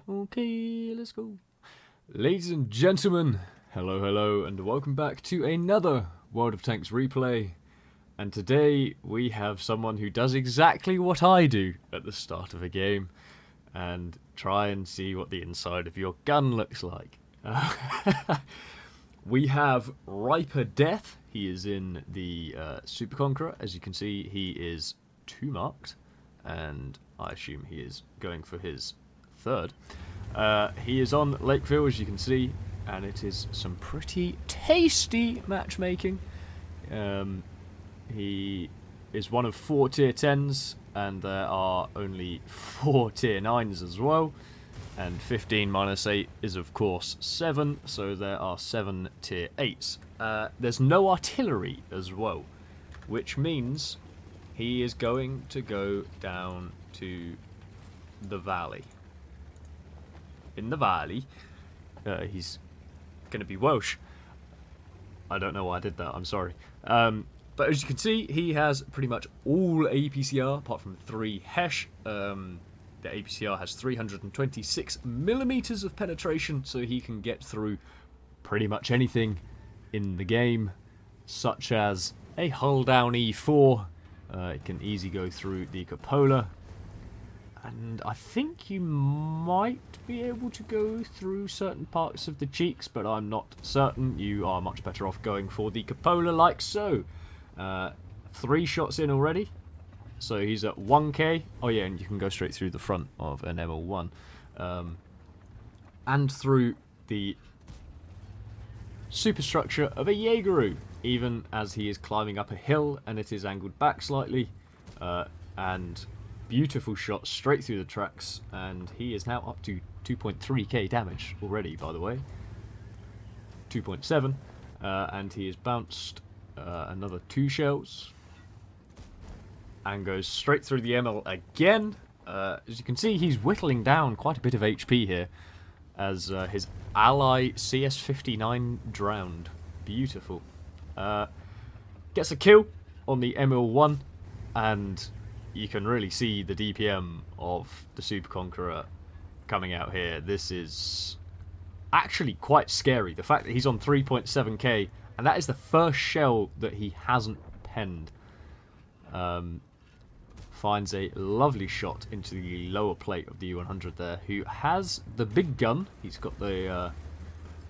Okay, let's go. Ladies and gentlemen, hello, and welcome back to another World of Tanks replay. And today we have someone who does exactly what I do at the start of a game and try and see what the inside of your gun looks like. We have Riper Death. He is in the Super Conqueror. As you can see, he is 2 marked, and I assume he is going for his 3rd. He is on Lakeville, as you can see, and it is some pretty tasty matchmaking. He is one of 4 tier 10s, and there are only 4 tier 9s as well. And 15 minus 8 is of course 7, so there are 7 tier 8s. There's no artillery as well, which means he is going to go down to the valley. In the valley, he's going to be Welsh. I don't know why I did that, I'm sorry. But as you can see, he has pretty much all APCR, apart from 3 Hesh. The APCR has 326 millimeters of penetration, so he can get through pretty much anything in the game, such as a hull down E4. It can easily go through the cupola, and I think you might be able to go through certain parts of the cheeks, but I'm not certain. You are much better off going for the cupola like so. 3 shots in already. So he's at 1k. Oh yeah, and you can go straight through the front of an ML1. And through the superstructure of a Jaegeru, even as he is climbing up a hill and it is angled back slightly. And beautiful shot straight through the tracks, and he is now up to 2.3k damage already, by the way. 2.7. And he has bounced another 2 shells. And goes straight through the ML again. As you can see, he's whittling down quite a bit of HP here, as his ally CS59 drowned. Beautiful. Gets a kill on the ML1, and you can really see the DPM of the Super Conqueror coming out here. This is actually quite scary. The fact that he's on 3.7k, and that is the first shell that he hasn't penned. Finds a lovely shot into the lower plate of the U100 there, who has the big gun. He's got the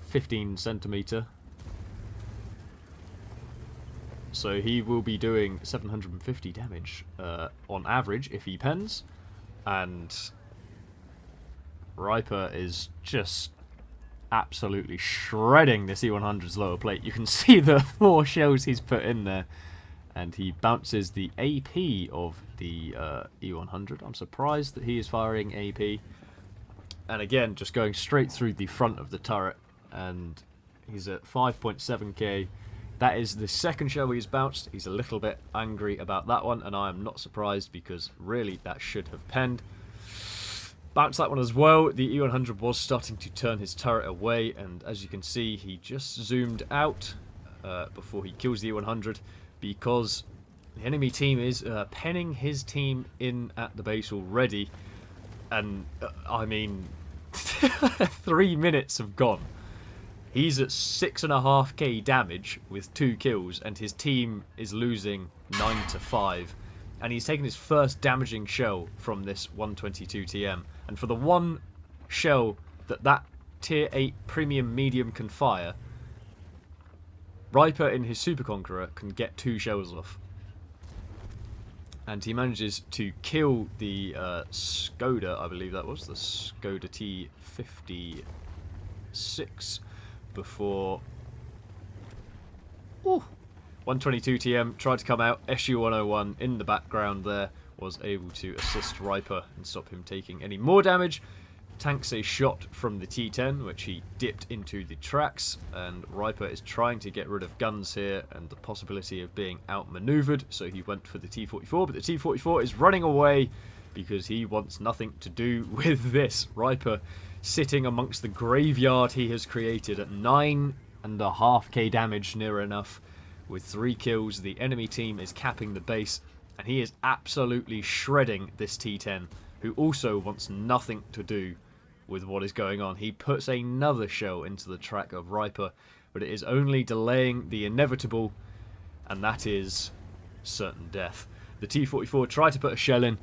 15 centimeter. So he will be doing 750 damage on average if he pens. And Riper is just absolutely shredding this E100's lower plate. You can see the 4 shells he's put in there. And he bounces the AP of the E100. I'm surprised that he is firing AP. And again, just going straight through the front of the turret. And he's at 5.7k. That is the 2nd shell he's bounced. He's a little bit angry about that one, and I am not surprised, because really that should have penned. Bounced that one as well. The E100 was starting to turn his turret away, and as you can see, he just zoomed out before he kills the E100. Because the enemy team is penning his team in at the base already. And, I mean, 3 minutes have gone. He's at 6.5k damage with 2 kills, and his team is losing 9-5. And he's taken his first damaging shell from this 122 TM. And for the 1 shell that tier 8 premium medium can fire, Riper in his Super Conqueror can get 2 shells off. And he manages to kill the Skoda, I believe that was, the Skoda T56, before 122 TM tried to come out. SU-101 in the background there was able to assist Riper and stop him taking any more damage. Tanks a shot from the T10, which he dipped into the tracks, and Riper is trying to get rid of guns here and the possibility of being outmaneuvered, so he went for the T44, but the T44 is running away because he wants nothing to do with this. Riper sitting amongst the graveyard he has created at 9.5k damage, near enough, with 3 kills. The enemy team is capping the base, and he is absolutely shredding this T10, who also wants nothing to do with what is going on. He puts another shell into the track of Riper, but it is only delaying the inevitable, and that is certain death. The T-44 try to put a shell in,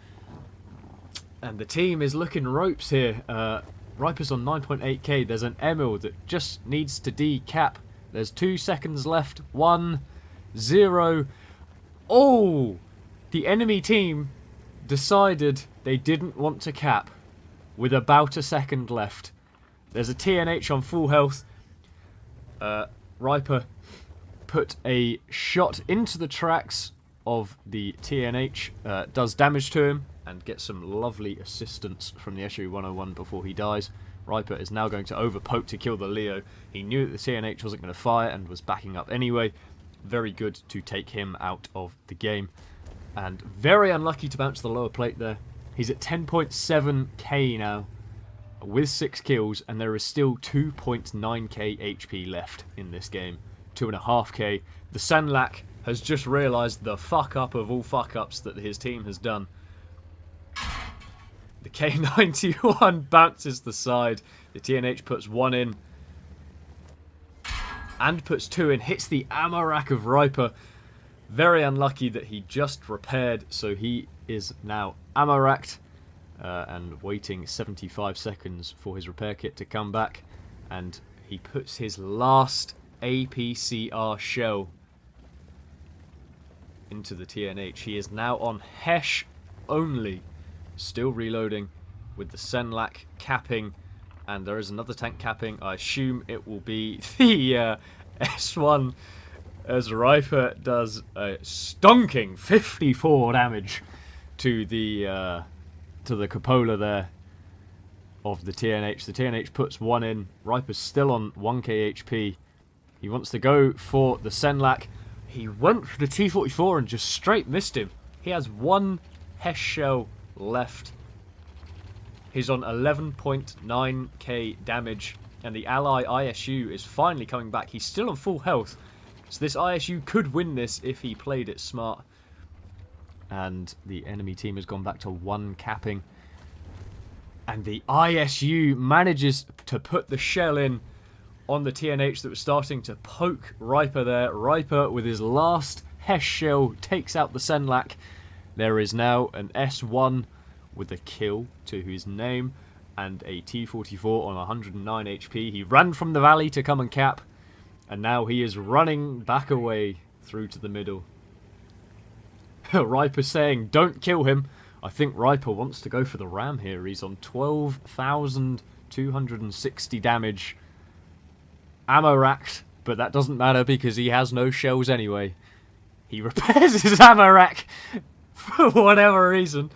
and the team is looking ropes here. Riper's on 9.8k. There's an Emil that just needs to decap. There's 2 seconds left. 1, 0. Oh! The enemy team decided they didn't want to cap with about a second left. There's a TNH on full health. Riper put a shot into the tracks of the TNH, does damage to him, and gets some lovely assistance from the SU-101 before he dies. Riper is now going to overpoke to kill the Leo. He knew that the TNH wasn't going to fire and was backing up anyway. Very good to take him out of the game. And very unlucky to bounce the lower plate there. He's at 10.7k now with 6 kills, and there is still 2.9k HP left in this game. 2.5k. The Sanlak has just realised the fuck up of all fuck ups that his team has done. The K91 bounces the side. The TNH puts 1 in. And puts 2 in. Hits the ammo rack of Riper. Very unlucky that he just repaired. So he is now ammo racked. And waiting 75 seconds for his repair kit to come back. And he puts his last APCR shell into the TNH. He is now on Hesh only. Still reloading with the Senlak capping, and there is another tank capping. I assume it will be the S1 as Riper does a stonking 54 damage to the cupola there of the TNH. The TNH puts 1 in. Riper's still on 1k HP. He wants to go for the Senlak. He went for the T-44 and just straight missed him. He has 1 Hesh shell left. He's on 11.9k damage, and the ally ISU is finally coming back. He's still on full health, so this ISU could win this if he played it smart. And the enemy team has gone back to 1 capping, and the ISU manages to put the shell in on the TNH that was starting to poke Riper there. Riper, with his last Hesh shell, takes out the Senlak. There is now an S1 with a kill to his name and a T-44 on 109 HP. He ran from the valley to come and cap, and now he is running back away through to the middle. Riper saying, don't kill him. I think Riper wants to go for the ram here. He's on 12,260 damage. Ammo racked, but that doesn't matter because he has no shells anyway. He repairs his ammo rack for whatever reason,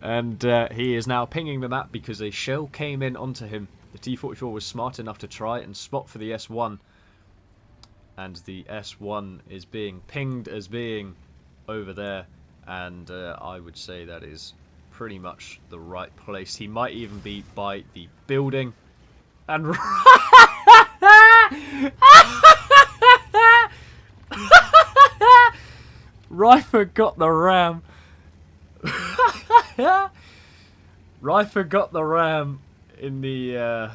and he is now pinging the map because a shell came in onto him. The T-44 was smart enough to try and spot for the S1, and the S1 is being pinged as being over there, and I would say that is pretty much the right place. He might even be by the building, and Riper got the ram. Riper got the ram in the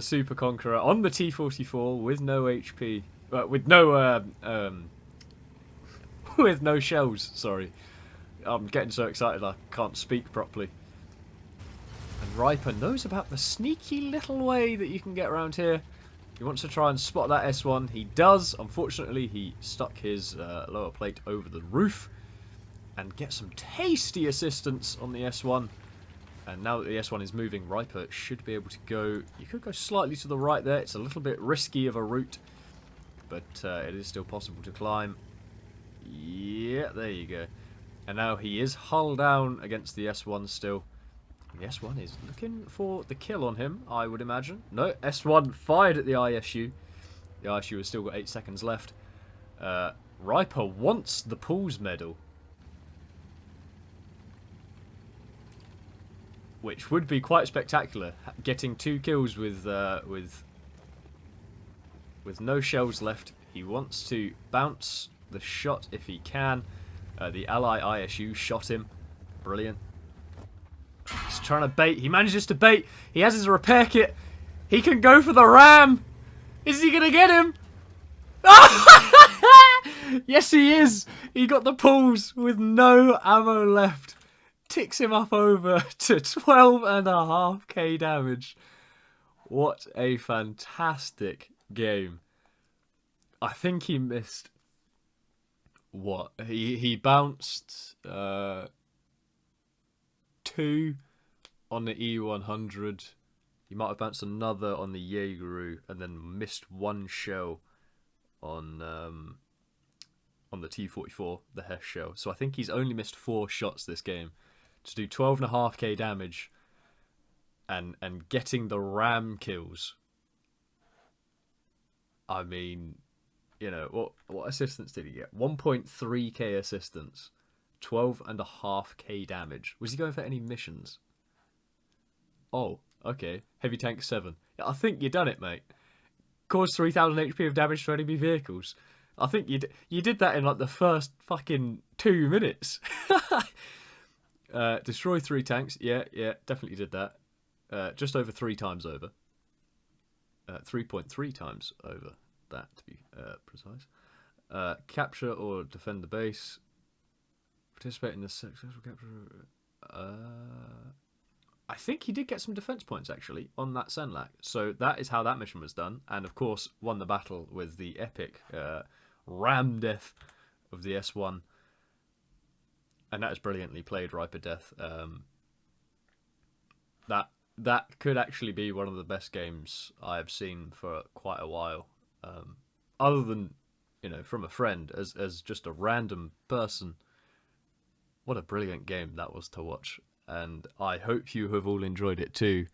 Super Conqueror on the T-44 with no HP, with no with no shells. Sorry, I'm getting so excited I can't speak properly. And Riper knows about the sneaky little way that you can get around here. He wants to try and spot that S1. He does. Unfortunately, he stuck his lower plate over the roof and gets some tasty assistance on the S1. And now that the S1 is moving, Riper should be able to go... You could go slightly to the right there. It's a little bit risky of a route, but it is still possible to climb. Yeah, there you go. And now he is hull down against the S1 still. The S1 is looking for the kill on him, I would imagine. No, S1 fired at the ISU. The ISU has still got 8 seconds left. Riper wants the Pools medal, which would be quite spectacular. Getting 2 kills with no shells left. He wants to bounce the shot if he can. The ally ISU shot him. Brilliant. He's trying to bait. He manages to bait. He has his repair kit. He can go for the ram. Is he going to get him? Yes, he is. He got the pulls with no ammo left. Ticks him up over to 12.5k damage. What a fantastic game. I think he missed... What? He bounced 2 on the E100. He might have bounced another on the Jaegeru and then missed 1 shell on the T44, the Hess shell. So I think he's only missed 4 shots this game to do 12.5k damage and getting the ram kills. I mean, you know, what assistance did he get? 1.3k assistance, 12.5k damage. Was he going for any missions? Oh, okay. Heavy tank 7. I think you done it, mate. Caused 3,000 HP of damage to enemy vehicles. I think you did that in like the first fucking 2 minutes. Destroy 3 tanks. Yeah, definitely did that. Just over 3 times over. 3.3 times over that, to be precise. Capture or defend the base. Participate in the successful capture. I think he did get some defense points actually on that Senlac. So that is how that mission was done. And of course, won the battle with the epic ram death of the S1. And that is brilliantly played, Riper Death. That could actually be one of the best games I've seen for quite a while. Other than, you know, from a friend, as just a random person. What a brilliant game that was to watch. And I hope you have all enjoyed it too.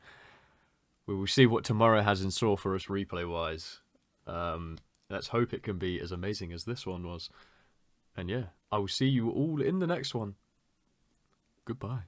We will see what tomorrow has in store for us replay-wise. Let's hope it can be as amazing as this one was. And yeah, I will see you all in the next one. Goodbye.